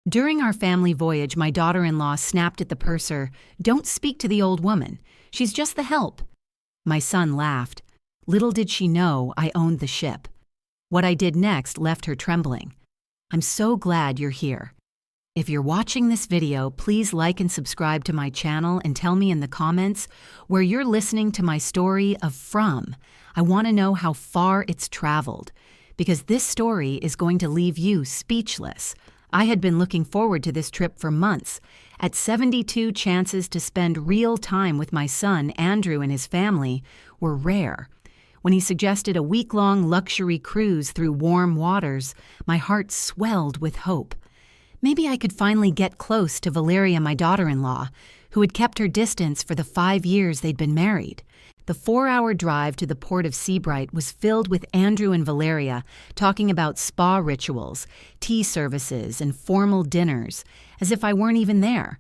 During our family voyage, my daughter-in-law snapped at the purser, "Don't speak to the old woman. She's just the help." My son laughed. Little did she know I owned the ship. What I did next left her trembling. I'm so glad you're here. If you're watching this video, please like and subscribe to my channel and tell me in the comments where you're listening to my story of from. I want to know how far it's traveled, because this story is going to leave you speechless. I had been looking forward to this trip for months. At 72, chances to spend real time with my son, Andrew, and his family were rare. When he suggested a week-long luxury cruise through warm waters, my heart swelled with hope. Maybe I could finally get close to Valeria, my daughter-in-law, who had kept her distance for the 5 years they'd been married. The 4-hour drive to the port of Seabright was filled with Andrew and Valeria talking about spa rituals, tea services, and formal dinners, as if I weren't even there.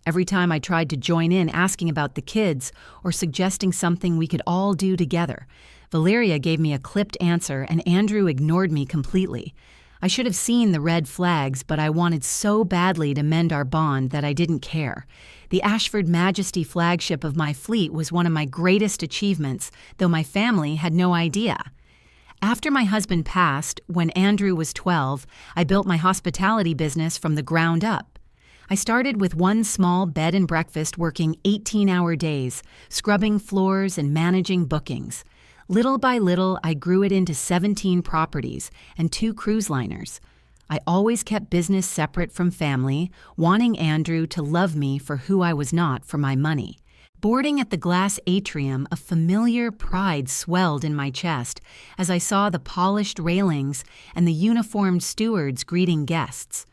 Every time I tried to join in asking about the kids or suggesting something we could all do together, Valeria gave me a clipped answer and Andrew ignored me completely. I should have seen the red flags, but I wanted so badly to mend our bond that I didn't care. The Ashford Majesty flagship of my fleet was one of my greatest achievements, though my family had no idea. After my husband passed, when Andrew was 12, I built my hospitality business from the ground up. I started with one small bed and breakfast working 18-hour days, scrubbing floors and managing bookings. Little by little, I grew it into 17 properties and 2 cruise liners. I always kept business separate from family, wanting Andrew to love me for who I was not for my money. Boarding at the glass atrium, a familiar pride swelled in my chest as I saw the polished railings and the uniformed stewards greeting guests.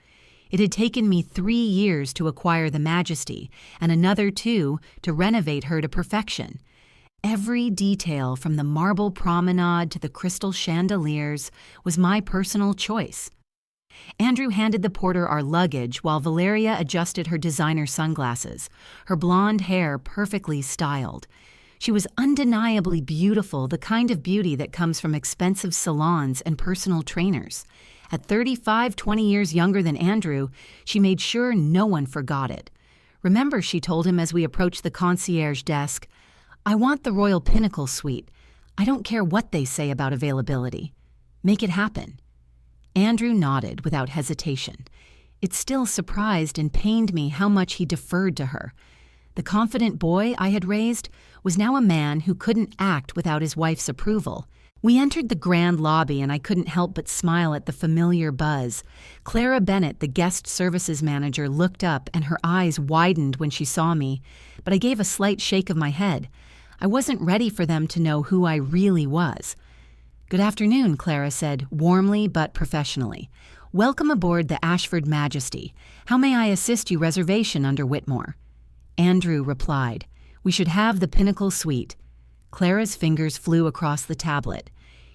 It had taken me 3 years to acquire the Majesty and another 2 to renovate her to perfection. Every detail, from the marble promenade to the crystal chandeliers, was my personal choice. Andrew handed the porter our luggage while Valeria adjusted her designer sunglasses, her blonde hair perfectly styled. She was undeniably beautiful, the kind of beauty that comes from expensive salons and personal trainers. At 35, 20 years younger than Andrew, she made sure no one forgot it. "Remember," she told him as we approached the concierge desk, "I want the Royal Pinnacle suite. I don't care what they say about availability. Make it happen." Andrew nodded without hesitation. It still surprised and pained me how much he deferred to her. The confident boy I had raised was now a man who couldn't act without his wife's approval. We entered the grand lobby and I couldn't help but smile at the familiar buzz. Clara Bennett, the guest services manager, looked up and her eyes widened when she saw me, but I gave a slight shake of my head. I wasn't ready for them to know who I really was. "Good afternoon," Clara said, warmly but professionally. "Welcome aboard the Ashford Majesty. How may I assist you? Reservation under Whitmore." Andrew replied, "We should have the Pinnacle suite." Clara's fingers flew across the tablet.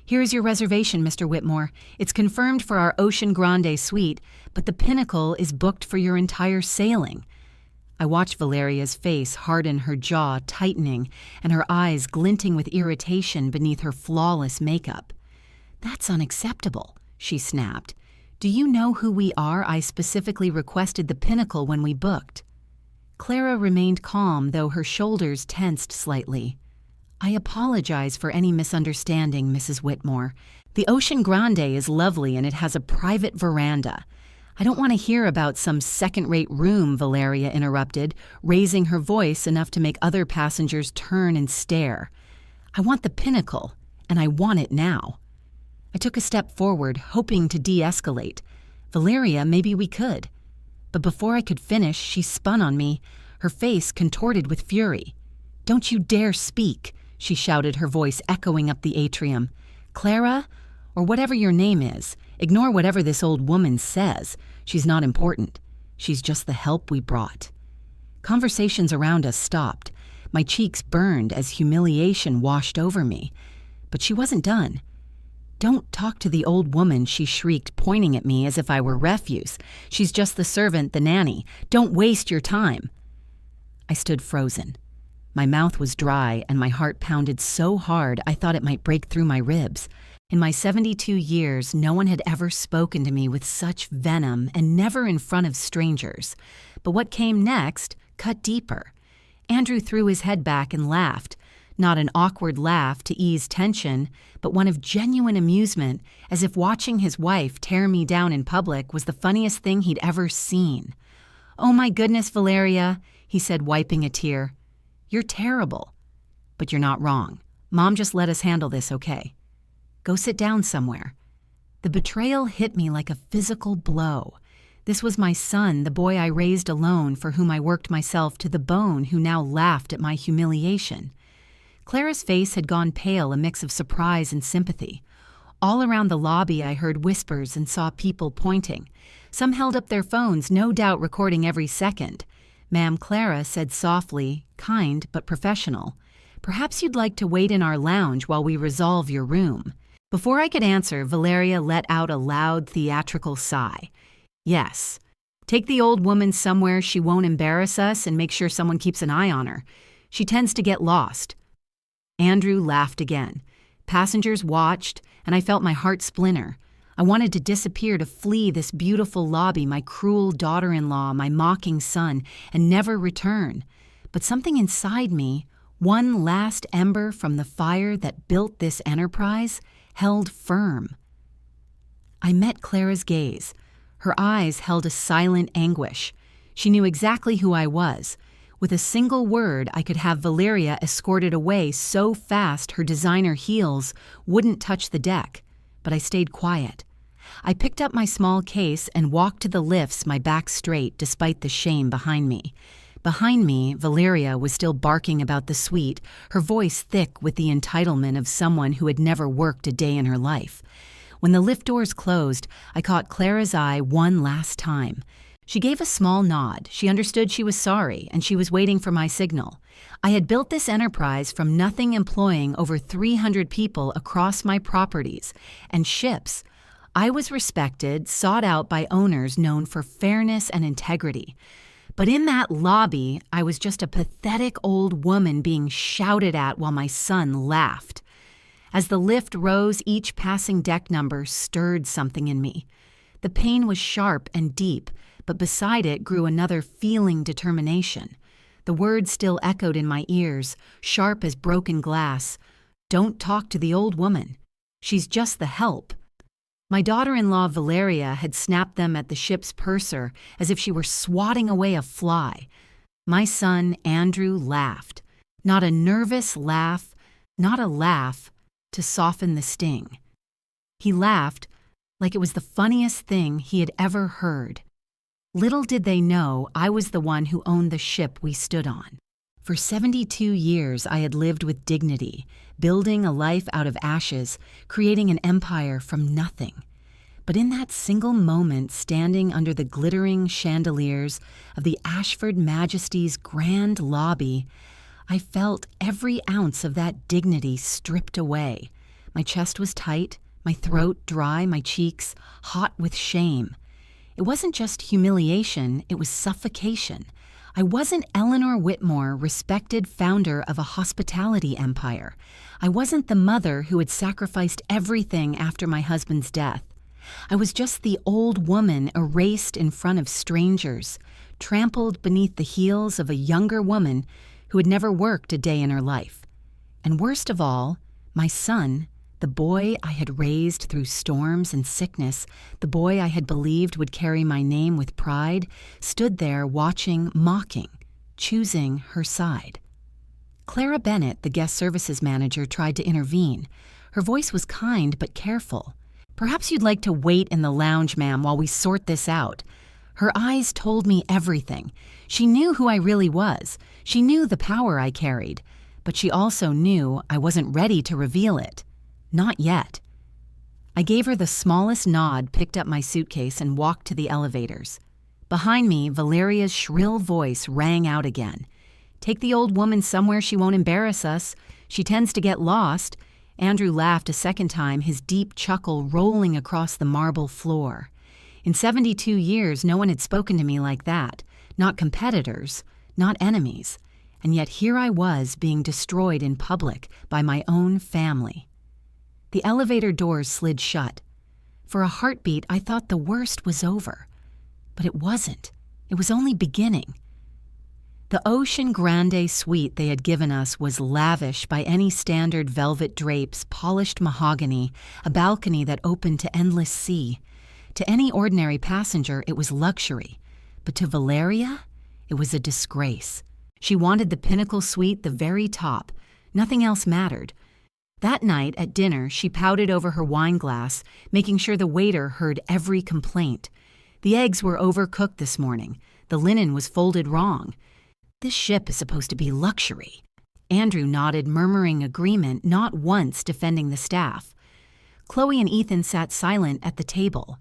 "Here is your reservation, Mr. Whitmore. It's confirmed for our Ocean Grande suite, but the Pinnacle is booked for your entire sailing." I watched Valeria's face harden, her jaw tightening, and her eyes glinting with irritation beneath her flawless makeup. "That's unacceptable," she snapped. "Do you know who we are? I specifically requested the Pinnacle when we booked." Clara remained calm, though her shoulders tensed slightly. "I apologize for any misunderstanding, Mrs. Whitmore. The Ocean Grande is lovely and it has a private veranda." "I don't want to hear about some second-rate room," Valeria interrupted, raising her voice enough to make other passengers turn and stare. "I want the Pinnacle, and I want it now." I took a step forward, hoping to de-escalate. "Valeria, maybe we could." But before I could finish, she spun on me, her face contorted with fury. "Don't you dare speak," she shouted, her voice echoing up the atrium. "Clara, or whatever your name is, ignore whatever this old woman says. She's not important. She's just the help we brought." Conversations around us stopped. My cheeks burned as humiliation washed over me. But she wasn't done. "Don't talk to the old woman," she shrieked, pointing at me as if I were refuse. "She's just the servant, the nanny. Don't waste your time." I stood frozen. My mouth was dry and my heart pounded so hard I thought it might break through my ribs. In my 72 years, no one had ever spoken to me with such venom, and never in front of strangers. But what came next cut deeper. Andrew threw his head back and laughed. Not an awkward laugh to ease tension, but one of genuine amusement, as if watching his wife tear me down in public was the funniest thing he'd ever seen. "Oh my goodness, Valeria," he said, wiping a tear. "You're terrible. But you're not wrong. Mom just let us handle this, okay? Go sit down somewhere." The betrayal hit me like a physical blow. This was my son, the boy I raised alone, for whom I worked myself to the bone, who now laughed at my humiliation. Clara's face had gone pale, a mix of surprise and sympathy. All around the lobby I heard whispers and saw people pointing. Some held up their phones, no doubt recording every second. Ma'am Clara said softly, kind but professional, "Perhaps you'd like to wait in our lounge while we resolve your room." Before I could answer, Valeria let out a loud theatrical sigh. "Yes. Take the old woman somewhere she won't embarrass us, and make sure someone keeps an eye on her. She tends to get lost." Andrew laughed again. Passengers watched, and I felt my heart splinter. I wanted to disappear, to flee this beautiful lobby, my cruel daughter-in-law, my mocking son, and never return. But something inside me, one last ember from the fire that built this enterprise, held firm. I met Clara's gaze. Her eyes held a silent anguish. She knew exactly who I was. With a single word, I could have Valeria escorted away so fast her designer heels wouldn't touch the deck. But I stayed quiet. I picked up my small case and walked to the lifts, my back straight, despite the shame behind me. Behind me, Valeria was still barking about the suite, her voice thick with the entitlement of someone who had never worked a day in her life. When the lift doors closed, I caught Clara's eye one last time. She gave a small nod. She understood she was sorry, and she was waiting for my signal. I had built this enterprise from nothing, employing over 300 people across my properties and ships. I was respected, sought out by owners known for fairness and integrity. But in that lobby, I was just a pathetic old woman being shouted at while my son laughed. As the lift rose, each passing deck number stirred something in me. The pain was sharp and deep, but beside it grew another feeling determination. The words still echoed in my ears, sharp as broken glass. "Don't talk to the old woman. She's just the help." My daughter-in-law Valeria had snapped them at the ship's purser as if she were swatting away a fly. My son Andrew laughed. Not a nervous laugh, not a laugh to soften the sting. He laughed like it was the funniest thing he had ever heard. Little did they know I was the one who owned the ship we stood on. For 72 years I had lived with dignity, building a life out of ashes, creating an empire from nothing. But in that single moment, standing under the glittering chandeliers of the Ashford Majesty's grand lobby, I felt every ounce of that dignity stripped away. My chest was tight, my throat dry, my cheeks hot with shame. It wasn't just humiliation, it was suffocation. I wasn't Eleanor Whitmore, respected founder of a hospitality empire. I wasn't the mother who had sacrificed everything after my husband's death. I was just the old woman erased in front of strangers, trampled beneath the heels of a younger woman who had never worked a day in her life. And worst of all, my son, the boy I had raised through storms and sickness, the boy I had believed would carry my name with pride, stood there watching, mocking, choosing her side. Clara Bennett, the guest services manager, tried to intervene. Her voice was kind but careful. "Perhaps you'd like to wait in the lounge, ma'am, while we sort this out." Her eyes told me everything. She knew who I really was. She knew the power I carried. But she also knew I wasn't ready to reveal it. Not yet. I gave her the smallest nod, picked up my suitcase, and walked to the elevators. Behind me, Valeria's shrill voice rang out again. "Take the old woman somewhere she won't embarrass us. She tends to get lost." Andrew laughed a second time, his deep chuckle rolling across the marble floor. In 72 years, no one had spoken to me like that. Not competitors, not enemies. And yet here I was being destroyed in public by my own family. The elevator doors slid shut. For a heartbeat, I thought the worst was over. But it wasn't. It was only beginning. The Ocean Grande suite they had given us was lavish by any standard velvet drapes, polished mahogany, a balcony that opened to endless sea. To any ordinary passenger, it was luxury. But to Valeria, it was a disgrace. She wanted the pinnacle suite, the very top. Nothing else mattered. That night at dinner, she pouted over her wine glass, making sure the waiter heard every complaint. The eggs were overcooked this morning. The linen was folded wrong. This ship is supposed to be luxury. Andrew nodded, murmuring agreement, not once defending the staff. Chloe and Ethan sat silent at the table,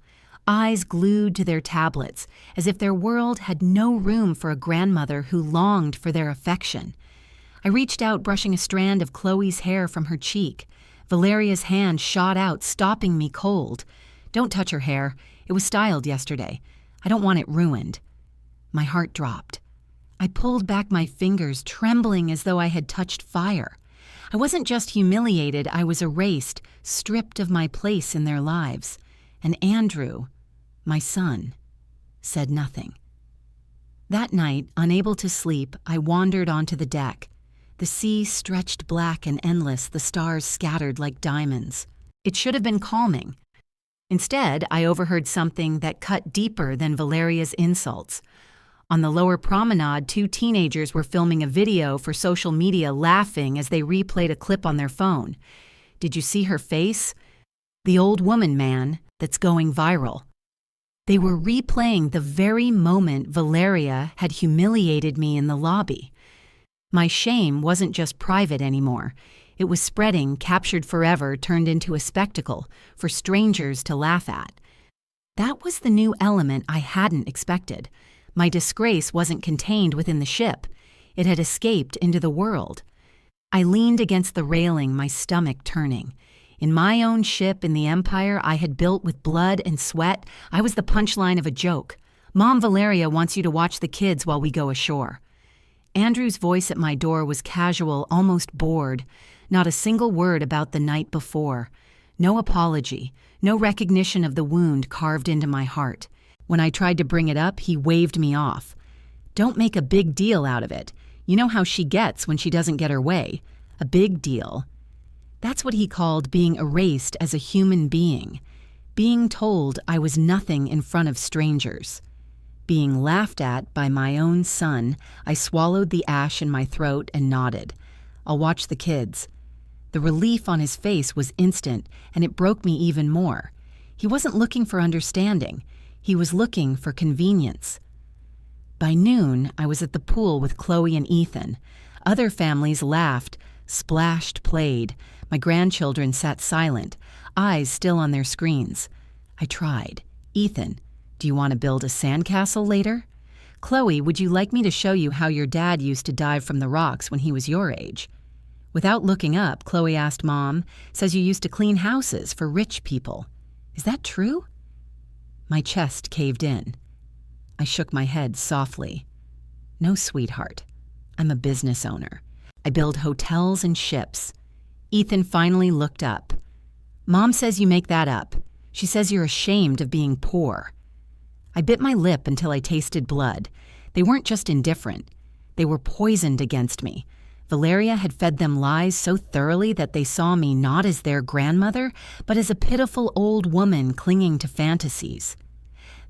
eyes glued to their tablets, as if their world had no room for a grandmother who longed for their affection. I reached out, brushing a strand of Chloe's hair from her cheek. Valeria's hand shot out, stopping me cold. "Don't touch her hair. It was styled yesterday. I don't want it ruined." My heart dropped. I pulled back my fingers, trembling as though I had touched fire. I wasn't just humiliated, I was erased, stripped of my place in their lives. And Andrew, my son, said nothing. That night, unable to sleep, I wandered onto the deck. The sea stretched black and endless, the stars scattered like diamonds. It should have been calming. Instead, I overheard something that cut deeper than Valeria's insults. On the lower promenade, 2 teenagers were filming a video for social media, laughing as they replayed a clip on their phone. Did you see her face? The old woman, man, that's going viral. They were replaying the very moment Valeria had humiliated me in the lobby. My shame wasn't just private anymore. It was spreading, captured forever, turned into a spectacle for strangers to laugh at. That was the new element I hadn't expected. My disgrace wasn't contained within the ship. It had escaped into the world. I leaned against the railing, my stomach turning. In my own ship in the empire I had built with blood and sweat, I was the punchline of a joke. "Mom, Valeria wants you to watch the kids while we go ashore." Andrew's voice at my door was casual, almost bored. Not a single word about the night before. No apology, no recognition of the wound carved into my heart. When I tried to bring it up, he waved me off. "Don't make a big deal out of it. You know how she gets when she doesn't get her way. A big deal." That's what he called being erased as a human being. Being told I was nothing in front of strangers. Being laughed at by my own son, I swallowed the ash in my throat and nodded. "I'll watch the kids." The relief on his face was instant, and it broke me even more. He wasn't looking for understanding. He was looking for convenience. By noon, I was at the pool with Chloe and Ethan. Other families laughed, splashed, played. My grandchildren sat silent, eyes still on their screens. I tried. "Ethan, do you want to build a sandcastle later? Chloe, would you like me to show you how your dad used to dive from the rocks when he was your age?" Without looking up, Chloe asked, "Mom, says you used to clean houses for rich people. Is that true?" My chest caved in. I shook my head softly. "No, sweetheart. I'm a business owner. I build hotels and ships." Ethan finally looked up. "Mom says you make that up. She says you're ashamed of being poor." I bit my lip until I tasted blood. They weren't just indifferent. They were poisoned against me. Valeria had fed them lies so thoroughly that they saw me not as their grandmother, but as a pitiful old woman clinging to fantasies.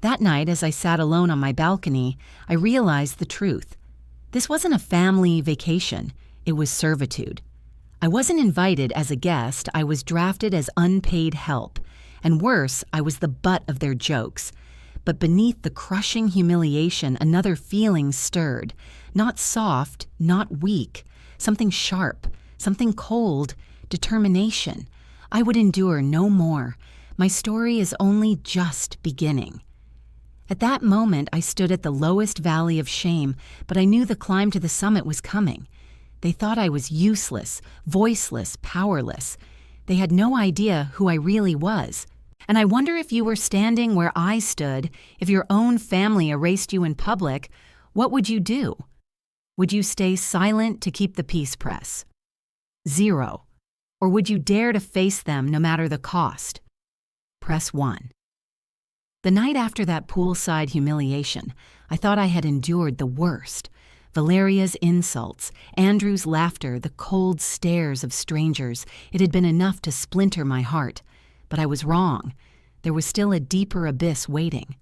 That night, as I sat alone on my balcony, I realized the truth. This wasn't a family vacation. It was servitude. I wasn't invited as a guest. I was drafted as unpaid help. And worse, I was the butt of their jokes. But beneath the crushing humiliation, another feeling stirred. Not soft, not weak. Something sharp, something cold, determination. I would endure no more. My story is only just beginning. At that moment, I stood at the lowest valley of shame, but I knew the climb to the summit was coming. They thought I was useless, voiceless, powerless. They had no idea who I really was. And I wonder if you were standing where I stood, if your own family erased you in public, what would you do? Would you stay silent to keep the peace press? 0. Or would you dare to face them no matter the cost? Press 1. The night after that poolside humiliation, I thought I had endured the worst. Valeria's insults, Andrew's laughter, the cold stares of strangers. It had been enough to splinter my heart. But I was wrong. There was still a deeper abyss waiting.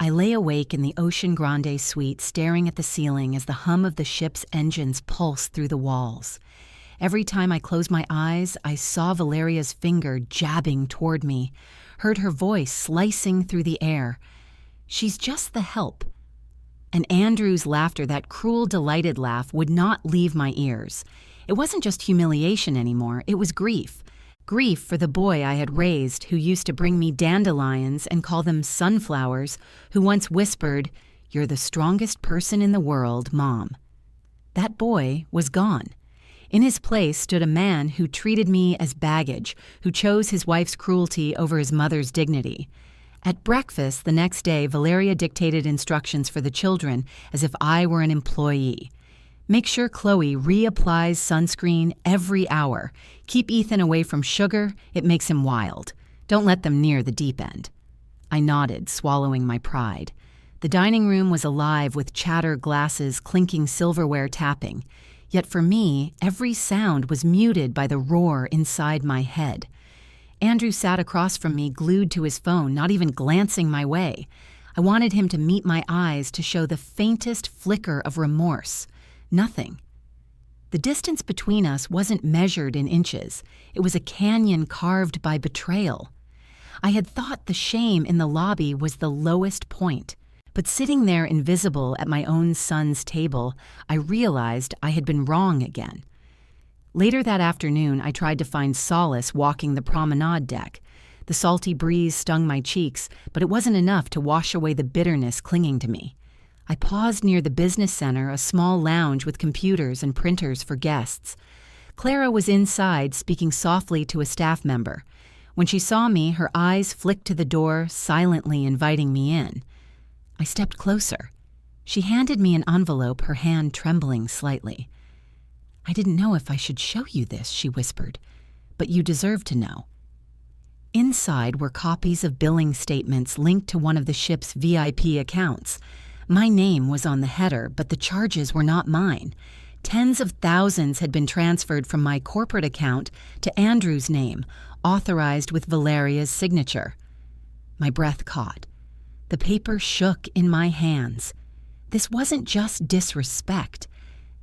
I lay awake in the Ocean Grande suite, staring at the ceiling as the hum of the ship's engines pulsed through the walls. Every time I closed my eyes, I saw Valeria's finger jabbing toward me, heard her voice slicing through the air. She's just the help. And Andrew's laughter, that cruel, delighted laugh, would not leave my ears. It wasn't just humiliation anymore, it was grief. Grief for the boy I had raised, who used to bring me dandelions and call them sunflowers, who once whispered, "You're the strongest person in the world, Mom." That boy was gone. In his place stood a man who treated me as baggage, who chose his wife's cruelty over his mother's dignity. At breakfast the next day, Valeria dictated instructions for the children as if I were an employee. Make sure Chloe reapplies sunscreen every hour. Keep Ethan away from sugar, it makes him wild. Don't let them near the deep end. I nodded, swallowing my pride. The dining room was alive with chatter, glasses, clinking silverware tapping. Yet for me, every sound was muted by the roar inside my head. Andrew sat across from me, glued to his phone, not even glancing my way. I wanted him to meet my eyes to show the faintest flicker of remorse. Nothing. The distance between us wasn't measured in inches. It was a canyon carved by betrayal. I had thought the shame in the lobby was the lowest point. But sitting there invisible at my own son's table, I realized I had been wrong again. Later that afternoon, I tried to find solace walking the promenade deck. The salty breeze stung my cheeks, but it wasn't enough to wash away the bitterness clinging to me. I paused near the business center, a small lounge with computers and printers for guests. Clara was inside, speaking softly to a staff member. When she saw me, her eyes flicked to the door, silently inviting me in. I stepped closer. She handed me an envelope, her hand trembling slightly. "I didn't know if I should show you this," she whispered, "but you deserve to know." Inside were copies of billing statements linked to one of the ship's VIP accounts. My name was on the header, but the charges were not mine. Tens of thousands had been transferred from my corporate account to Andrew's name, authorized with Valeria's signature. My breath caught. The paper shook in my hands. This wasn't just disrespect.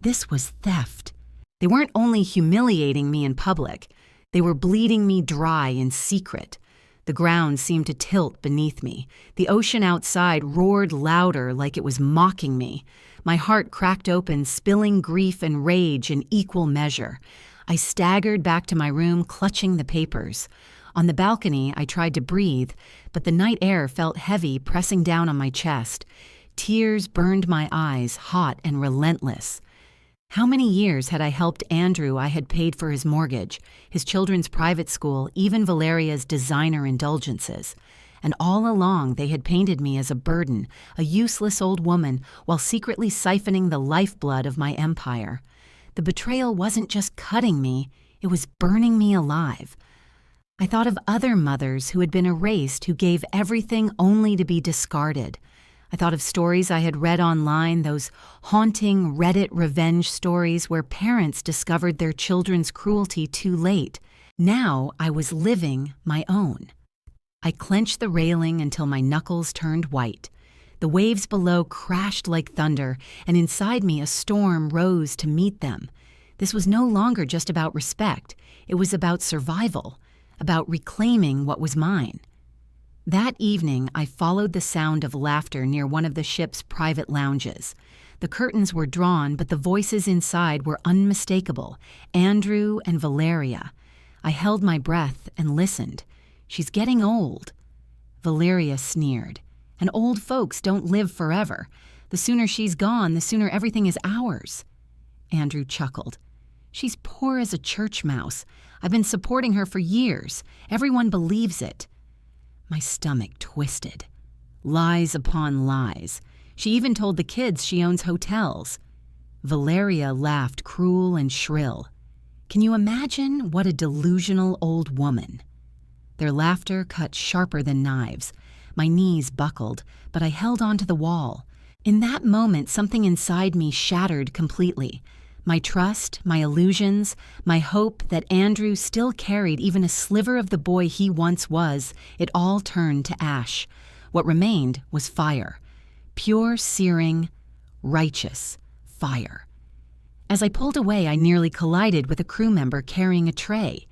This was theft. They weren't only humiliating me in public. They were bleeding me dry in secret. The ground seemed to tilt beneath me. The ocean outside roared louder, like it was mocking me. My heart cracked open, spilling grief and rage in equal measure. I staggered back to my room, clutching the papers. On the balcony, I tried to breathe, but the night air felt heavy, pressing down on my chest. Tears burned my eyes, hot and relentless. How many years had I helped Andrew? I had paid for his mortgage, his children's private school, even Valeria's designer indulgences. And all along they had painted me as a burden, a useless old woman, while secretly siphoning the lifeblood of my empire. The betrayal wasn't just cutting me, it was burning me alive. I thought of other mothers who had been erased, who gave everything only to be discarded. I thought of stories I had read online, those haunting Reddit revenge stories where parents discovered their children's cruelty too late. Now I was living my own. I clenched the railing until my knuckles turned white. The waves below crashed like thunder, and inside me a storm rose to meet them. This was no longer just about respect. It was about survival, about reclaiming what was mine. That evening, I followed the sound of laughter near one of the ship's private lounges. The curtains were drawn, but the voices inside were unmistakable. Andrew and Valeria. I held my breath and listened. "She's getting old." Valeria sneered. "And old folks don't live forever. The sooner she's gone, the sooner everything is ours." Andrew chuckled. "She's poor as a church mouse. I've been supporting her for years. Everyone believes it." My stomach twisted. Lies upon lies. She even told the kids she owns hotels. Valeria laughed, cruel and shrill. Can you imagine what a delusional old woman? Their laughter cut sharper than knives. My knees buckled, but I held onto the wall. In that moment, something inside me shattered completely. My trust, my illusions, my hope that Andrew still carried even a sliver of the boy he once was, it all turned to ash. What remained was fire. Pure, searing, righteous fire. As I pulled away, I nearly collided with a crew member carrying a tray.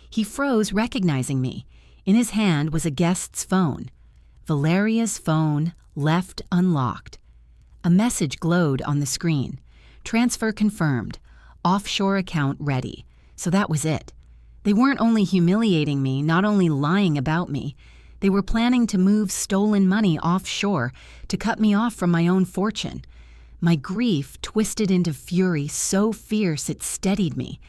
He froze, recognizing me. In his hand was a guest's phone. Valeria's phone, left unlocked. A message glowed on the screen. Transfer confirmed. Offshore account ready. So that was it. They weren't only humiliating me, not only lying about me. They were planning to move stolen money offshore to cut me off from my own fortune. My grief twisted into fury so fierce it steadied me.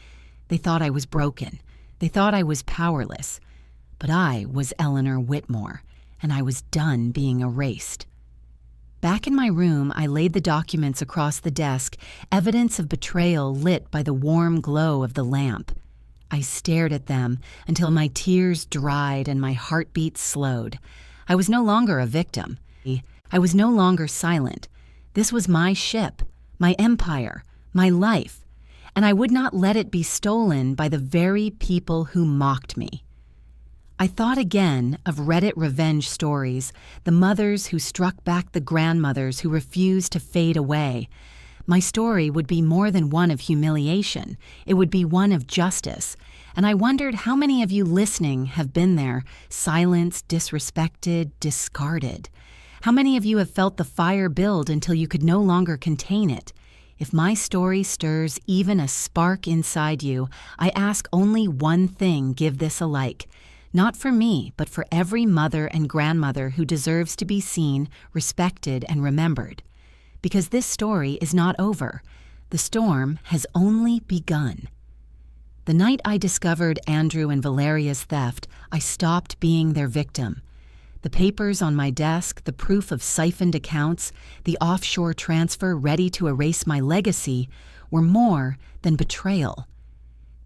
They thought I was broken. They thought I was powerless. But I was Eleanor Whitmore, and I was done being erased. Back in my room, I laid the documents across the desk, evidence of betrayal lit by the warm glow of the lamp. I stared at them until my tears dried and my heartbeat slowed. I was no longer a victim. I was no longer silent. This was my ship, my empire, my life, and I would not let it be stolen by the very people who mocked me. I thought again of Reddit revenge stories, the mothers who struck back the grandmothers who refused to fade away. My story would be more than one of humiliation. It would be one of justice. And I wondered how many of you listening have been there, silenced, disrespected, discarded. How many of you have felt the fire build until you could no longer contain it? If my story stirs even a spark inside you, I ask only one thing: give this a like. Not for me, but for every mother and grandmother who deserves to be seen, respected, and remembered. Because this story is not over. The storm has only begun. The night I discovered Andrew and Valeria's theft, I stopped being their victim. The papers on my desk, the proof of siphoned accounts, the offshore transfer ready to erase my legacy were more than betrayal.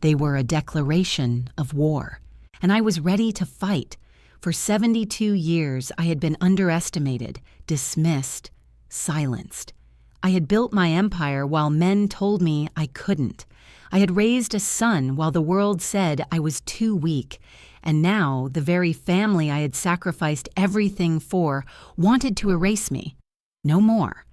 They were a declaration of war, and I was ready to fight. For 72 years, I had been underestimated, dismissed, silenced. I had built my empire while men told me I couldn't. I had raised a son while the world said I was too weak. And now, the very family I had sacrificed everything for wanted to erase me. No more.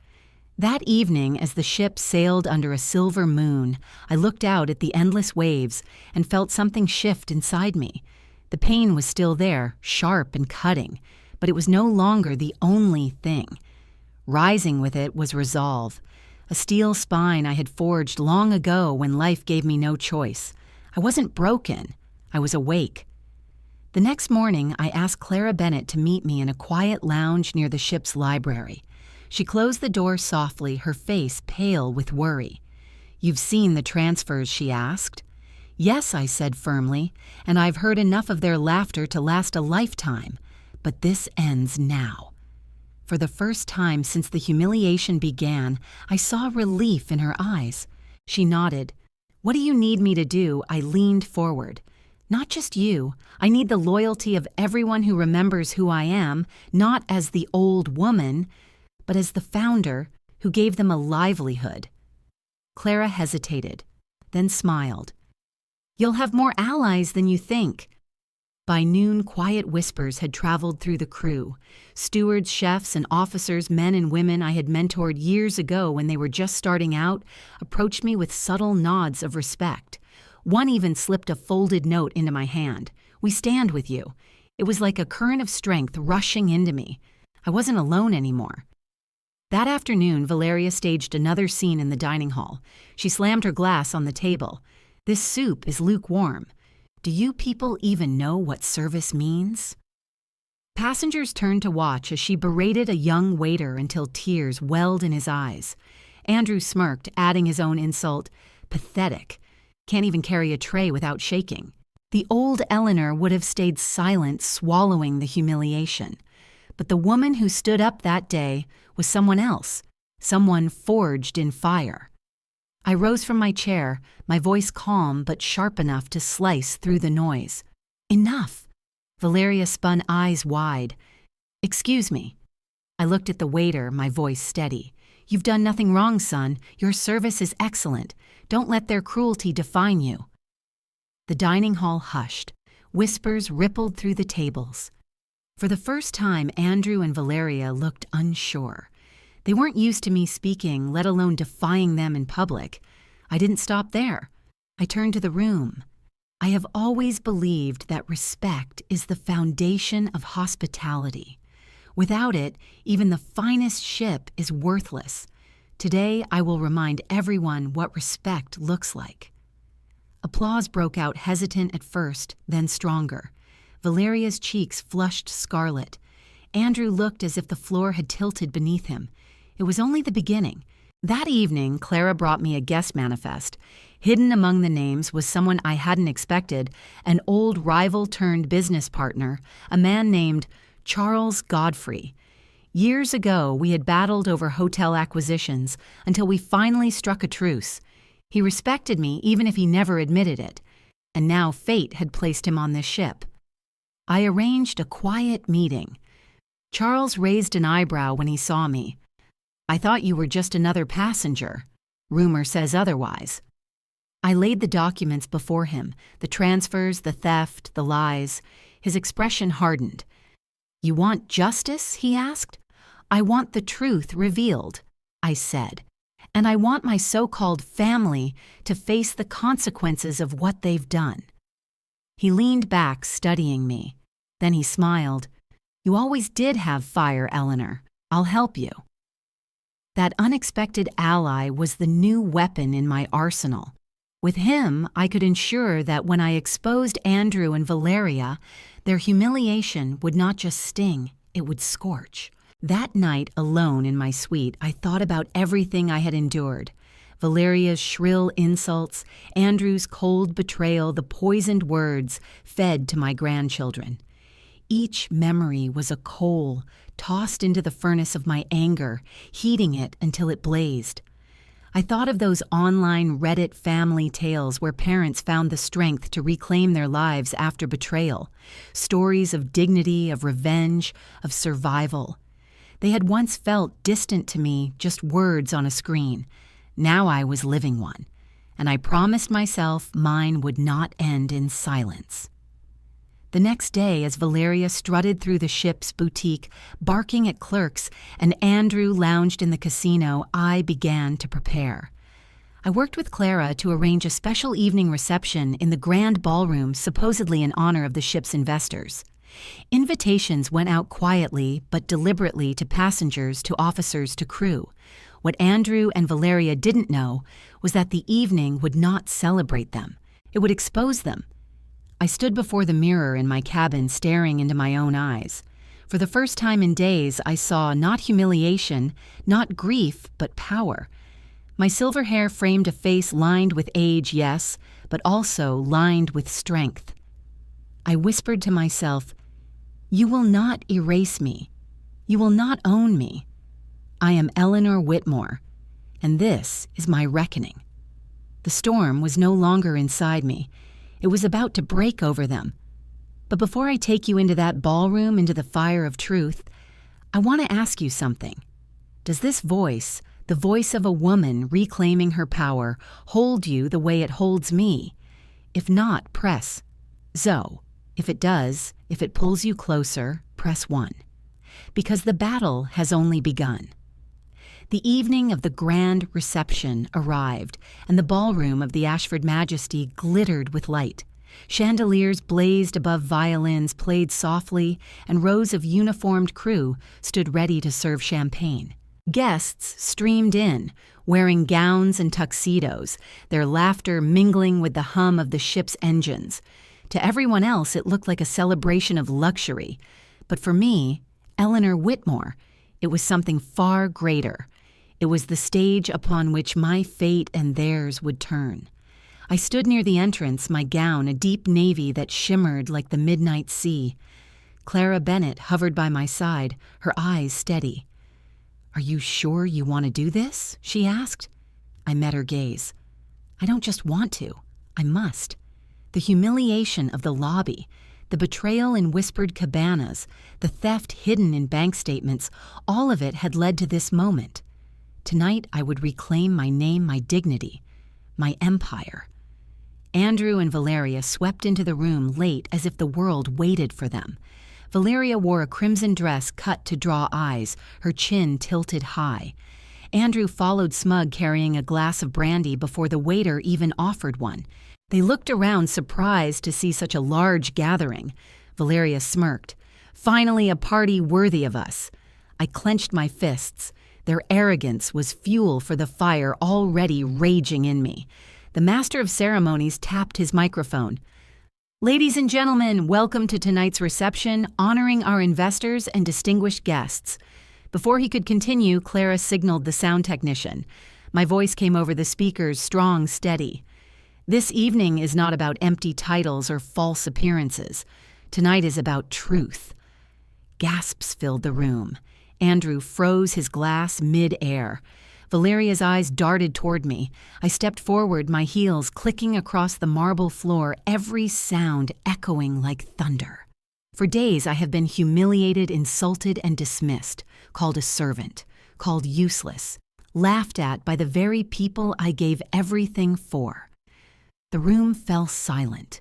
That evening, as the ship sailed under a silver moon, I looked out at the endless waves and felt something shift inside me. The pain was still there, sharp and cutting, but it was no longer the only thing. Rising with it was resolve, a steel spine I had forged long ago when life gave me no choice. I wasn't broken. I was awake. The next morning, I asked Clara Bennett to meet me in a quiet lounge near the ship's library. She closed the door softly, her face pale with worry. "You've seen the transfers?" she asked. "Yes," I said firmly, "and I've heard enough of their laughter to last a lifetime. But this ends now." For the first time since the humiliation began, I saw relief in her eyes. She nodded. "What do you need me to do?" I leaned forward. "Not just you. I need the loyalty of everyone who remembers who I am, not as the old woman, but as the founder who gave them a livelihood." Clara hesitated, then smiled. "You'll have more allies than you think." By noon, quiet whispers had traveled through the crew. Stewards, chefs, and officers, men and women I had mentored years ago when they were just starting out, approached me with subtle nods of respect. One even slipped a folded note into my hand. "We stand with you." It was like a current of strength rushing into me. I wasn't alone anymore. That afternoon, Valeria staged another scene in the dining hall. She slammed her glass on the table. "This soup is lukewarm. Do you people even know what service means?" Passengers turned to watch as she berated a young waiter until tears welled in his eyes. Andrew smirked, adding his own insult. "Pathetic. Can't even carry a tray without shaking." The old Eleanor would have stayed silent, swallowing the humiliation. But the woman who stood up that day was someone else, someone forged in fire. I rose from my chair, my voice calm but sharp enough to slice through the noise. Enough! Valeria spun eyes wide. Excuse me. I looked at the waiter, my voice steady. You've done nothing wrong, son. Your service is excellent. Don't let their cruelty define you. The dining hall hushed. Whispers rippled through the tables. For the first time, Andrew and Valeria looked unsure. They weren't used to me speaking, let alone defying them in public. I didn't stop there. I turned to the room. I have always believed that respect is the foundation of hospitality. Without it, even the finest ship is worthless. Today, I will remind everyone what respect looks like. Applause broke out, hesitant at first, then stronger. Valeria's cheeks flushed scarlet. Andrew looked as if the floor had tilted beneath him. It was only the beginning. That evening, Clara brought me a guest manifest. Hidden among the names was someone I hadn't expected, an old rival-turned-business partner, a man named Charles Godfrey. Years ago, we had battled over hotel acquisitions until we finally struck a truce. He respected me even if he never admitted it, and now fate had placed him on this ship. I arranged a quiet meeting. Charles raised an eyebrow when he saw me. I thought you were just another passenger. Rumor says otherwise. I laid the documents before him, the transfers, the theft, the lies. His expression hardened. You want justice? He asked. I want the truth revealed, I said. And I want my so-called family to face the consequences of what they've done. He leaned back, studying me. Then he smiled. You always did have fire, Eleanor. I'll help you. That unexpected ally was the new weapon in my arsenal. With him, I could ensure that when I exposed Andrew and Valeria, their humiliation would not just sting, it would scorch. That night, alone in my suite, I thought about everything I had endured. Valeria's shrill insults, Andrew's cold betrayal, the poisoned words fed to my grandchildren. Each memory was a coal tossed into the furnace of my anger, heating it until it blazed. I thought of those online Reddit family tales where parents found the strength to reclaim their lives after betrayal, stories of dignity, of revenge, of survival. They had once felt distant to me, just words on a screen. Now I was living one, and I promised myself mine would not end in silence. The next day, as Valeria strutted through the ship's boutique, barking at clerks, and Andrew lounged in the casino, I began to prepare. I worked with Clara to arrange a special evening reception in the grand ballroom, supposedly in honor of the ship's investors. Invitations went out quietly but deliberately to passengers, to officers, to crew. What Andrew and Valeria didn't know was that the evening would not celebrate them. It would expose them. I stood before the mirror in my cabin, staring into my own eyes. For the first time in days, I saw not humiliation, not grief, but power. My silver hair framed a face lined with age, yes, but also lined with strength. I whispered to myself, "You will not erase me. You will not own me. I am Eleanor Whitmore, and this is my reckoning." The storm was no longer inside me. It was about to break over them. But before I take you into that ballroom, into the fire of truth, I want to ask you something. Does this voice, the voice of a woman reclaiming her power, hold you the way it holds me? If not, press Zoe. If it does, if it pulls you closer, press 1. Because the battle has only begun. The evening of the grand reception arrived, and the ballroom of the Ashford Majesty glittered with light. Chandeliers blazed above violins played softly, and rows of uniformed crew stood ready to serve champagne. Guests streamed in, wearing gowns and tuxedos, their laughter mingling with the hum of the ship's engines. To everyone else, it looked like a celebration of luxury. But for me, Eleanor Whitmore, it was something far greater. It was the stage upon which my fate and theirs would turn. I stood near the entrance, my gown a deep navy that shimmered like the midnight sea. Clara Bennett hovered by my side, her eyes steady. "Are you sure you want to do this?" she asked. I met her gaze. I don't just want to, I must. The humiliation of the lobby, the betrayal in whispered cabanas, the theft hidden in bank statements, all of it had led to this moment. Tonight I would reclaim my name, my dignity, my empire. Andrew and Valeria swept into the room late as if the world waited for them. Valeria wore a crimson dress cut to draw eyes, her chin tilted high. Andrew followed smug, carrying a glass of brandy before the waiter even offered one. They looked around, surprised to see such a large gathering. Valeria smirked. Finally, a party worthy of us. I clenched my fists. Their arrogance was fuel for the fire already raging in me. The master of ceremonies tapped his microphone. Ladies and gentlemen, welcome to tonight's reception, honoring our investors and distinguished guests. Before he could continue, Clara signaled the sound technician. My voice came over the speakers, strong, steady. This evening is not about empty titles or false appearances. Tonight is about truth. Gasps filled the room. Andrew froze his glass mid-air. Valeria's eyes darted toward me. I stepped forward, my heels clicking across the marble floor, every sound echoing like thunder. For days I have been humiliated, insulted, and dismissed, called a servant, called useless, laughed at by the very people I gave everything for. The room fell silent.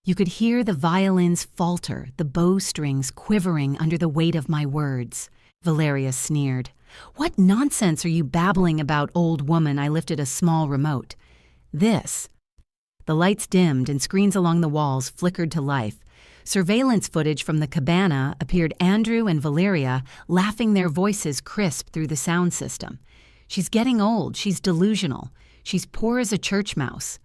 You could hear the violins falter, the bowstrings quivering under the weight of my words. Valeria sneered. What nonsense are you babbling about, old woman? I lifted a small remote. This. The lights dimmed and screens along the walls flickered to life. Surveillance footage from the cabana appeared Andrew and Valeria laughing, their voices crisp through the sound system. She's getting old. She's delusional. She's poor as a church mouse.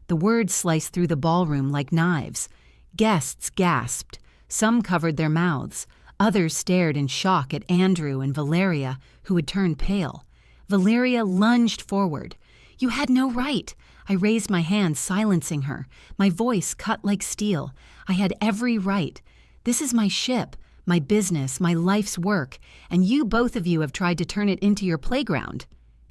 The words sliced through the ballroom like knives. Guests gasped. Some covered their mouths. Others stared in shock at Andrew and Valeria, who had turned pale. Valeria lunged forward. You had no right. I raised my hand, silencing her. My voice cut like steel. I had every right. This is my ship, my business, my life's work, and you, both of you, have tried to turn it into your playground.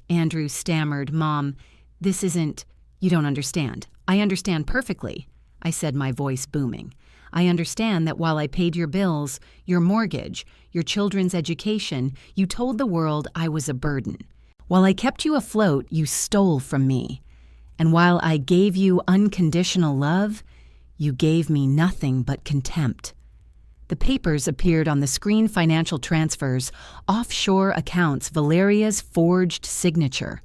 Andrew stammered, Mom, this isn't... You don't understand. I understand perfectly, I said, my voice booming. I understand that while I paid your bills, your mortgage, your children's education, you told the world I was a burden. While I kept you afloat, you stole from me. And while I gave you unconditional love, you gave me nothing but contempt. The papers appeared on the screen: financial transfers, offshore accounts, Valeria's forged signature.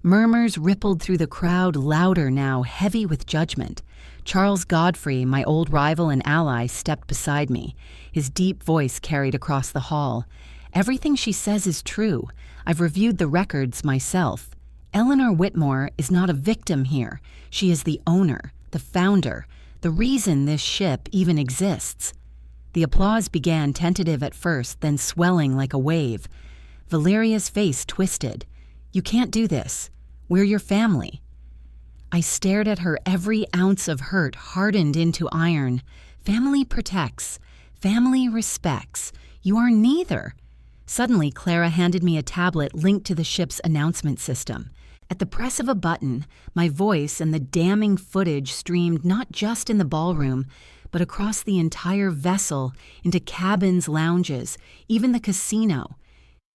Murmurs rippled through the crowd, louder now, heavy with judgment. Charles Godfrey, my old rival and ally, stepped beside me. His deep voice carried across the hall. Everything she says is true. I've reviewed the records myself. Eleanor Whitmore is not a victim here. She is the owner, the founder, the reason this ship even exists. The applause began tentative at first, then swelling like a wave. Valeria's face twisted. You can't do this. We're your family. I stared at her, every ounce of hurt hardened into iron. Family protects. Family respects. You are neither. Suddenly, Clara handed me a tablet linked to the ship's announcement system. At the press of a button, my voice and the damning footage streamed not just in the ballroom, but across the entire vessel, into cabins, lounges, even the casino.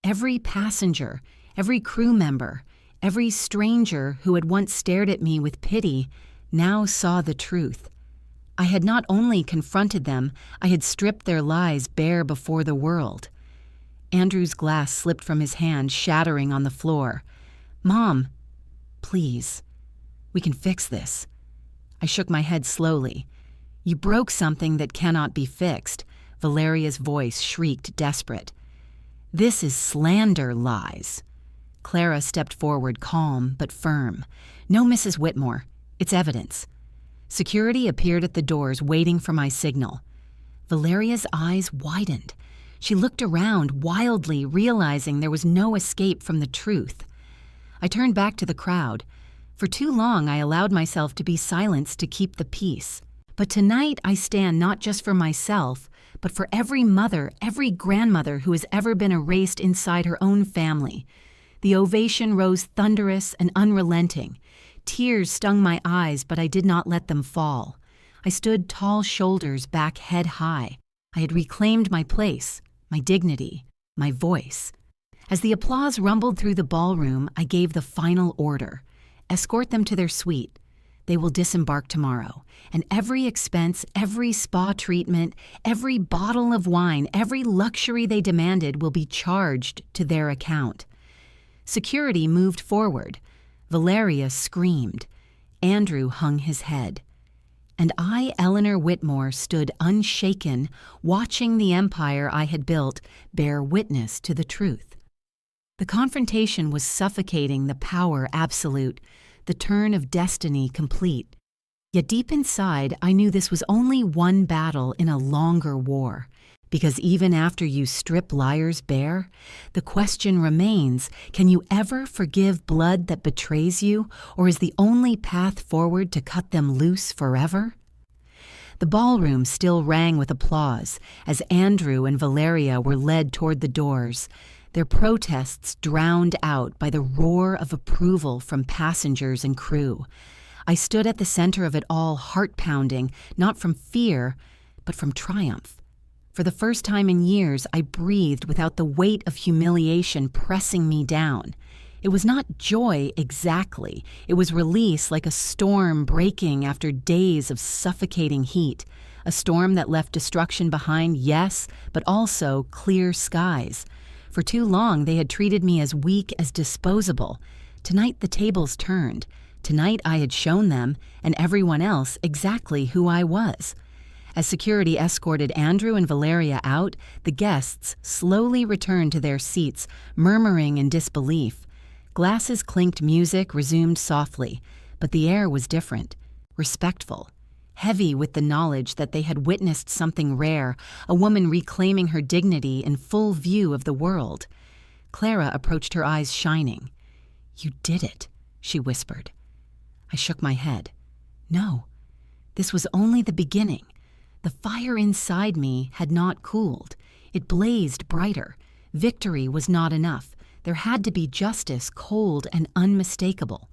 Every passenger, every crew member, every stranger who had once stared at me with pity now saw the truth. I had not only confronted them, I had stripped their lies bare before the world. Andrew's glass slipped from his hand, shattering on the floor. Mom, please, we can fix this. I shook my head slowly. You broke something that cannot be fixed. Valeria's voice shrieked, desperate. This is slander, lies. Clara stepped forward, calm but firm. No, Mrs. Whitmore. It's evidence. Security appeared at the doors, waiting for my signal. Valeria's eyes widened. She looked around wildly, realizing there was no escape from the truth. I turned back to the crowd. For too long, I allowed myself to be silenced to keep the peace. But tonight, I stand not just for myself, but for every mother, every grandmother who has ever been erased inside her own family. The ovation rose thunderous and unrelenting. Tears stung my eyes, but I did not let them fall. I stood tall shoulders back head high. I had reclaimed my place, my dignity, my voice. As the applause rumbled through the ballroom, I gave the final order. Escort them to their suite. They will disembark tomorrow, and every expense, every spa treatment, every bottle of wine, every luxury they demanded will be charged to their account. Security moved forward. Valeria screamed. Andrew hung his head. And I, Eleanor Whitmore, stood unshaken, watching the empire I had built bear witness to the truth. The confrontation was suffocating, the power absolute, the turn of destiny complete. Yet deep inside, I knew this was only one battle in a longer war. Because even after you strip liars bare, the question remains, can you ever forgive blood that betrays you, or is the only path forward to cut them loose forever? The ballroom still rang with applause as Andrew and Valeria were led toward the doors, their protests drowned out by the roar of approval from passengers and crew. I stood at the center of it all, heart-pounding, not from fear, but from triumph. For the first time in years, I breathed without the weight of humiliation pressing me down. It was not joy exactly. It was release like a storm breaking after days of suffocating heat. A storm that left destruction behind, yes, but also clear skies. For too long, they had treated me as weak, as disposable. Tonight, the tables turned. Tonight, I had shown them, and everyone else, exactly who I was. As security escorted Andrew and Valeria out, the guests slowly returned to their seats, murmuring in disbelief. Glasses clinked, music resumed softly, but the air was different, respectful, heavy with the knowledge that they had witnessed something rare, a woman reclaiming her dignity in full view of the world. Clara approached, her eyes shining. "You did it," she whispered. I shook my head. No, this was only the beginning. The fire inside me had not cooled. It blazed brighter. Victory was not enough. There had to be justice, cold and unmistakable.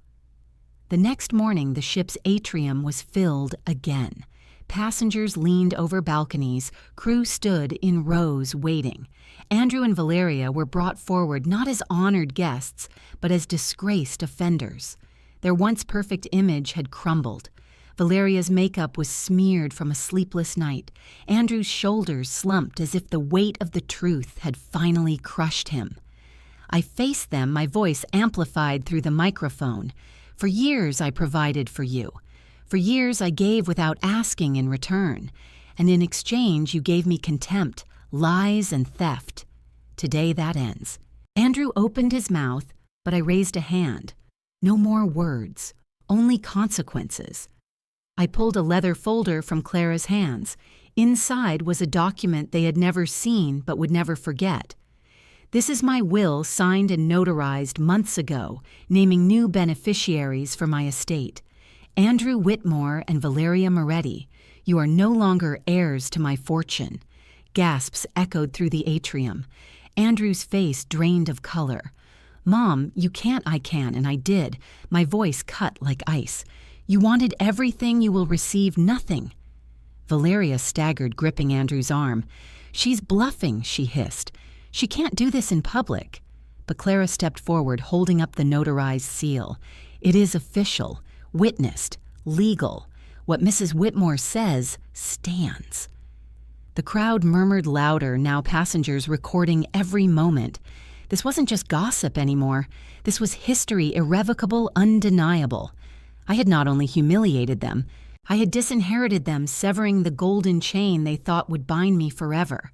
The next morning, the ship's atrium was filled again. Passengers leaned over balconies. Crew stood in rows waiting. Andrew and Valeria were brought forward not as honored guests, but as disgraced offenders. Their once perfect image had crumbled. Valeria's makeup was smeared from a sleepless night. Andrew's shoulders slumped as if the weight of the truth had finally crushed him. I faced them, my voice amplified through the microphone. For years I provided for you. For years I gave without asking in return. And in exchange you gave me contempt, lies, and theft. Today that ends. Andrew opened his mouth, but I raised a hand. No more words, only consequences. I pulled a leather folder from Clara's hands. Inside was a document they had never seen but would never forget. This is my will signed and notarized months ago, naming new beneficiaries for my estate. Andrew Whitmore and Valeria Moretti, you are no longer heirs to my fortune. Gasps echoed through the atrium. Andrew's face drained of color. Mom, you can't, I can, and I did. My voice cut like ice. You wanted everything, you will receive nothing. Valeria staggered, gripping Andrew's arm. She's bluffing, she hissed. She can't do this in public. But Clara stepped forward, holding up the notarized seal. It is official, witnessed, legal. What Mrs. Whitmore says stands. The crowd murmured louder, now passengers recording every moment. This wasn't just gossip anymore. This was history, irrevocable, undeniable. I had not only humiliated them, I had disinherited them, severing the golden chain they thought would bind me forever.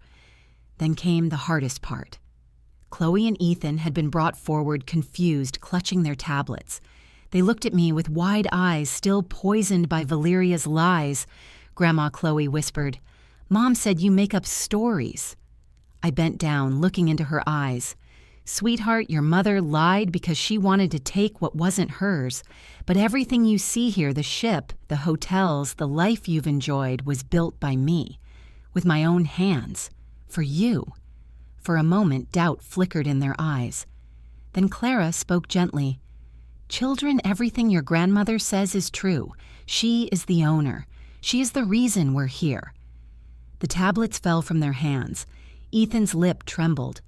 Then came the hardest part. Chloe and Ethan had been brought forward, confused, clutching their tablets. They looked at me with wide eyes, still poisoned by Valeria's lies. Grandma Chloe whispered, "Mom said you make up stories." I bent down, looking into her eyes. "Sweetheart, your mother lied because she wanted to take what wasn't hers. But everything you see here, the ship, the hotels, the life you've enjoyed, was built by me. With my own hands. For you." For a moment, doubt flickered in their eyes. Then Clara spoke gently. "Children, everything your grandmother says is true. She is the owner. She is the reason we're here." The tablets fell from their hands. Ethan's lip trembled.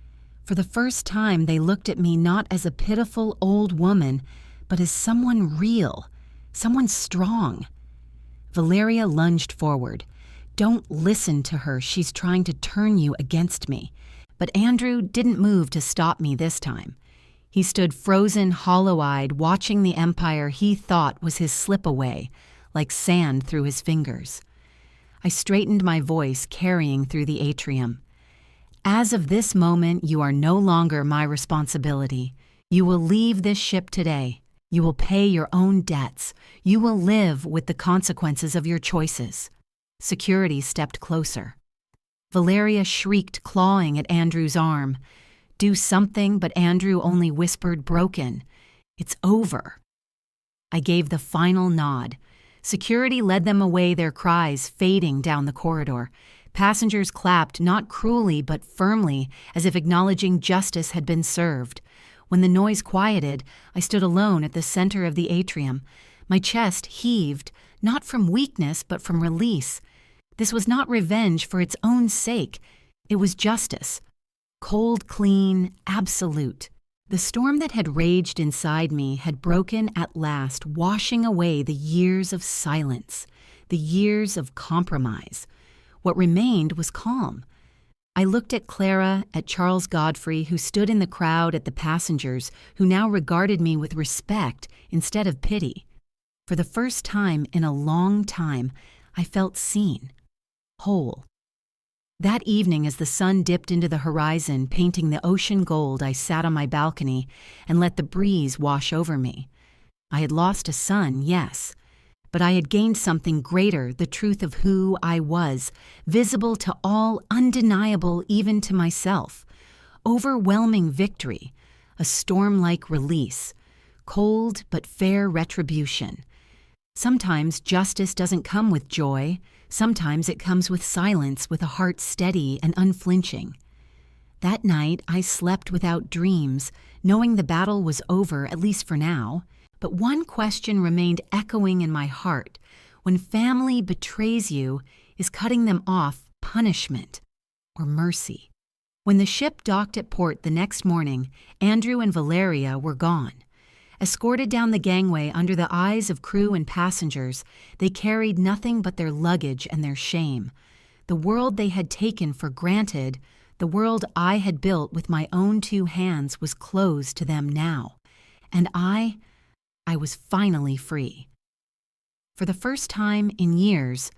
For the first time, they looked at me not as a pitiful old woman, but as someone real, someone strong. Valeria lunged forward. "Don't listen to her. She's trying to turn you against me." But Andrew didn't move to stop me this time. He stood frozen, hollow-eyed, watching the empire he thought was his slip away, like sand through his fingers. I straightened my voice, carrying through the atrium. "As of this moment, you are no longer my responsibility. You will leave this ship today. You will pay your own debts. You will live with the consequences of your choices." Security stepped closer. Valeria shrieked, clawing at Andrew's arm. "Do something," but Andrew only whispered, broken, "It's over." I gave the final nod. Security led them away, their cries fading down the corridor. Passengers clapped, not cruelly but firmly, as if acknowledging justice had been served. When the noise quieted, I stood alone at the center of the atrium. My chest heaved, not from weakness but from release. This was not revenge for its own sake. It was justice. Cold, clean, absolute. The storm that had raged inside me had broken at last, washing away the years of silence, the years of compromise. What remained was calm. I looked at Clara, at Charles Godfrey, who stood in the crowd, at the passengers, who now regarded me with respect instead of pity. For the first time in a long time, I felt seen, whole. That evening, as the sun dipped into the horizon, painting the ocean gold, I sat on my balcony and let the breeze wash over me. I had lost a son, yes, but I had gained something greater, the truth of who I was, visible to all, undeniable even to myself. Overwhelming victory, a storm-like release, cold but fair retribution. Sometimes justice doesn't come with joy. Sometimes it comes with silence, with a heart steady and unflinching. That night, I slept without dreams, knowing the battle was over, at least for now. But one question remained echoing in my heart. When family betrays you, is cutting them off punishment or mercy? When the ship docked at port the next morning, Andrew and Valeria were gone. Escorted down the gangway under the eyes of crew and passengers, they carried nothing but their luggage and their shame. The world they had taken for granted, the world I had built with my own 2 hands, was closed to them now. And I was finally free. For the first time in years,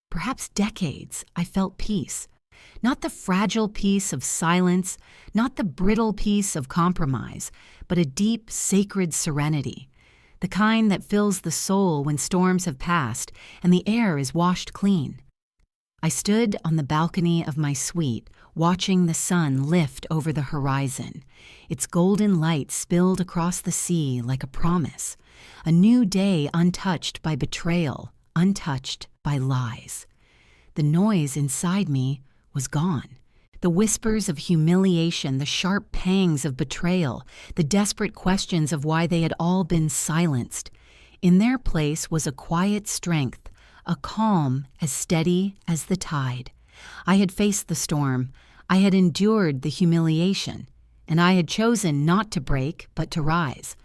perhaps decades, I felt peace. Not the fragile peace of silence, not the brittle peace of compromise, but a deep, sacred serenity, the kind that fills the soul when storms have passed and the air is washed clean. I stood on the balcony of my suite, watching the sun lift over the horizon. Its golden light spilled across the sea like a promise, a new day untouched by betrayal, untouched by lies. The noise inside me was gone. The whispers of humiliation, the sharp pangs of betrayal, the desperate questions of why they had all been silenced. In their place was a quiet strength, a calm as steady as the tide. I had faced the storm. I had endured the humiliation. And I had chosen not to break, but to rise.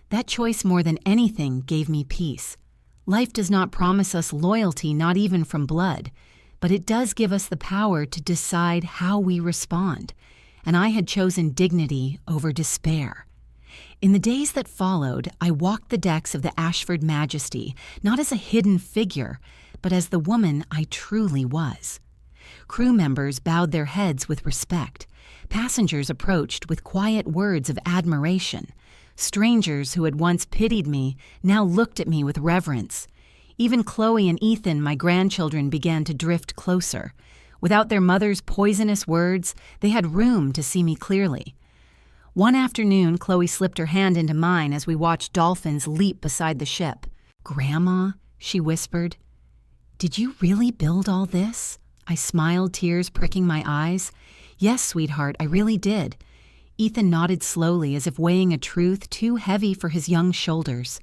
That choice, more than anything, gave me peace. Life does not promise us loyalty, not even from blood. But it does give us the power to decide how we respond, and I had chosen dignity over despair. In the days that followed, I walked the decks of the Ashford Majesty, not as a hidden figure, but as the woman I truly was. Crew members bowed their heads with respect. Passengers approached with quiet words of admiration. Strangers who had once pitied me now looked at me with reverence. Even Chloe and Ethan, my grandchildren, began to drift closer. Without their mother's poisonous words, they had room to see me clearly. One afternoon, Chloe slipped her hand into mine as we watched dolphins leap beside the ship. "Grandma," she whispered, "did you really build all this?" I smiled, tears pricking my eyes. "Yes, sweetheart, I really did. Ethan nodded slowly as if weighing a truth too heavy for his young shoulders.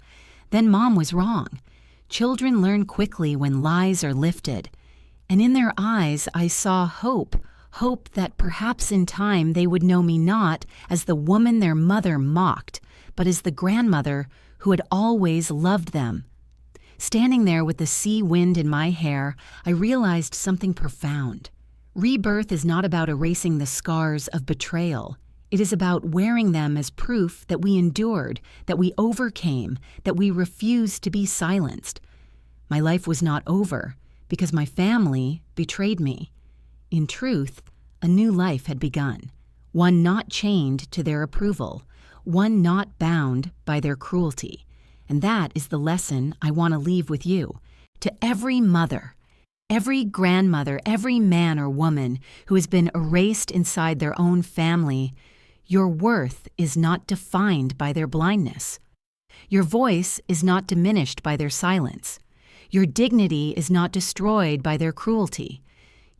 Then Mom was wrong. Children learn quickly when lies are lifted. And in their eyes I saw hope, hope that perhaps in time they would know me not as the woman their mother mocked, but as the grandmother who had always loved them. Standing there with the sea wind in my hair, I realized something profound. Rebirth is not about erasing the scars of betrayal. It is about wearing them as proof that we endured, that we overcame, that we refused to be silenced. My life was not over because my family betrayed me. In truth, a new life had begun, one not chained to their approval, one not bound by their cruelty. And that is the lesson I want to leave with you. To every mother, every grandmother, every man or woman who has been erased inside their own family, your worth is not defined by their blindness. Your voice is not diminished by their silence. Your dignity is not destroyed by their cruelty.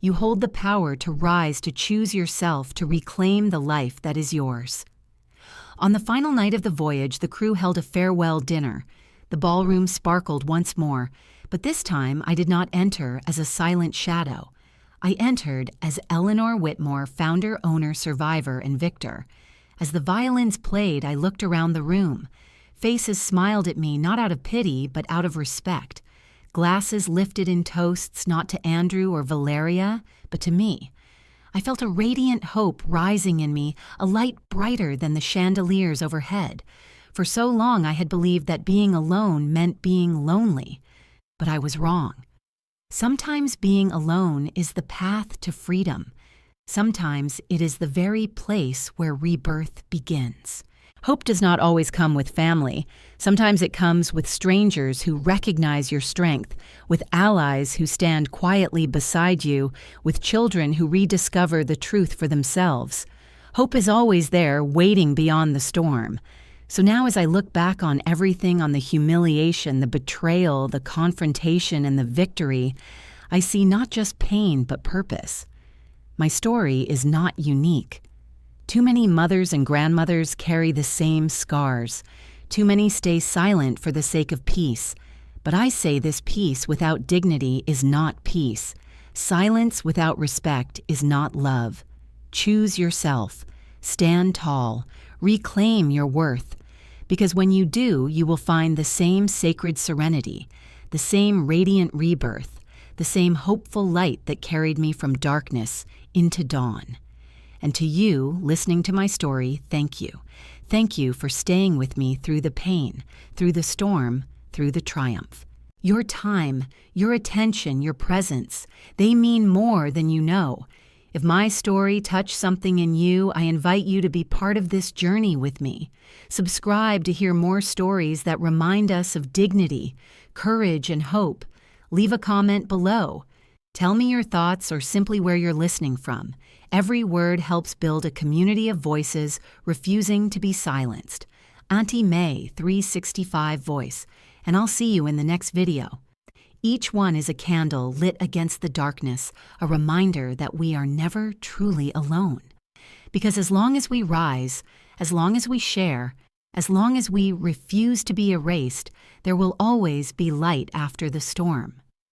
You hold the power to rise, to choose yourself, to reclaim the life that is yours. On the final night of the voyage, the crew held a farewell dinner. The ballroom sparkled once more, but this time I did not enter as a silent shadow. I entered as Eleanor Whitmore, founder, owner, survivor, and victor. As the violins played, I looked around the room. Faces smiled at me, not out of pity, but out of respect. Glasses lifted in toasts, not to Andrew or Valeria, but to me. I felt a radiant hope rising in me, a light brighter than the chandeliers overhead. For so long I had believed that being alone meant being lonely. But I was wrong. Sometimes being alone is the path to freedom. Sometimes it is the very place where rebirth begins. Hope does not always come with family. Sometimes it comes with strangers who recognize your strength, with allies who stand quietly beside you, with children who rediscover the truth for themselves. Hope is always there, waiting beyond the storm. So now as I look back on everything, on the humiliation, the betrayal, the confrontation, and the victory, I see not just pain but purpose. My story is not unique. Too many mothers and grandmothers carry the same scars. Too many stay silent for the sake of peace. But I say this peace without dignity is not peace. Silence without respect is not love. Choose yourself. Stand tall. Reclaim your worth. Because when you do, you will find the same sacred serenity, the same radiant rebirth, the same hopeful light that carried me from darkness into dawn. And to you, listening to my story, thank you. Thank you for staying with me through the pain, through the storm, through the triumph. Your time, your attention, your presence, they mean more than you know. If my story touched something in you, I invite you to be part of this journey with me. Subscribe to hear more stories that remind us of dignity, courage, and hope. Leave a comment below. Tell me your thoughts or simply where you're listening from. Every word helps build a community of voices refusing to be silenced. Auntie May 365 Voice, and I'll see you in the next video. Each one is a candle lit against the darkness, a reminder that we are never truly alone. Because as long as we rise, as long as we share, as long as we refuse to be erased, there will always be light after the storm.